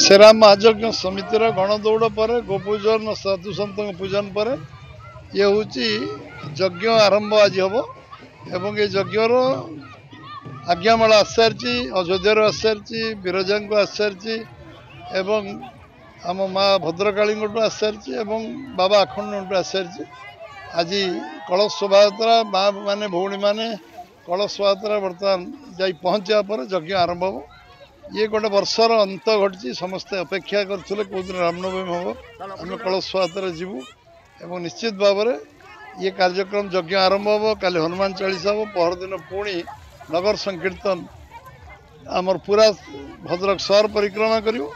श्रीराम महायज्ञ समितिर गणदौड़ पर गोपूजन साधु सत पूजन पर ये हूँ यज्ञ आरंभ आज हम एवं ये यज्ञर आज्ञामाला आस सारी अयोध्यार आस सारी विरजा को आस सारी एवं आम माँ भद्रकाली आस सारी बाबा आखंड आस सारी आज कलश शोभायात्रा माँ माने भौणी मैंने कलश शोभायात्रा बर्तमान जा पहुँचा पर यज्ञ आरंभ हम ये गोटे वर्षर अंत घटी समस्ते अपेक्षा करते कौ दिन रामनवमी हम आम कलश शोभायात्रा जीवु एवं निश्चित भाव में ये कार्यक्रम यज्ञ आरंभ हम काली हनुमान चालीसा हम पहर दिन पुणी नगर संकीर्तन आमर पूरा भद्रक सहर परिक्रमा करूँ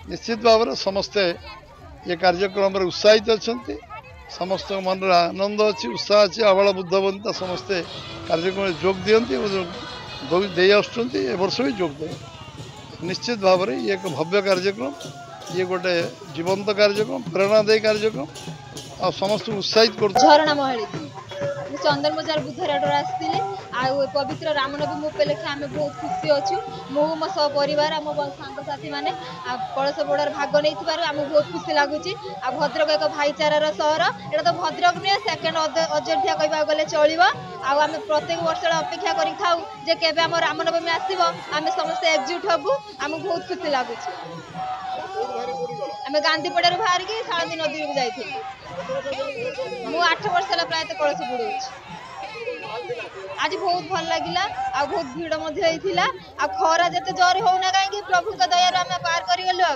निश्चित भाव में समस्ते ये कार्यक्रम उत्साहित अच्छा समस्त मन में आनंद अच्छी उत्साह अच्छी आबाल बुद्ध बनता समस्ते कार्यक्रम जोग दिखती दे आर्ष भी जोग दे निश्चित भाव में ये एक भव्य कार्यक्रम ये गोटे जीवंत कार्यक्रम प्रेरणादायी कार्यक्रम आ समस्त उत्साहित कर झरणा महली चंदनबजार बुधराट आसती पवित्र रामनवमी उपलक्षे आम बहुत खुशी अच्छु मु मो सह परिवार आम सांगसाथी मैंने कलश बोड़ार भाग नहीं आम बहुत खुशी लगुच आ भद्रक एक भाईचारार सहर एटा तो भद्रक नुहे सेकेंड अयोध्या कहवा गले चलो आम प्रत्येक वर्ष अपेक्षा कर थाऊ जे केबे आम रामनवमी आसब आम समस्ते एकजुट हबू आम बहुत खुशी लगुच आम गांधीपड़ार बाहर की शारदी नदी को जाइए मु 8 वर्ष प्राय कलश बुड़े आज बहुत भल लगिला आ बहुत भीड़ खरा जिते जोर होना कहीं प्रभु दया आम पार कर गलु।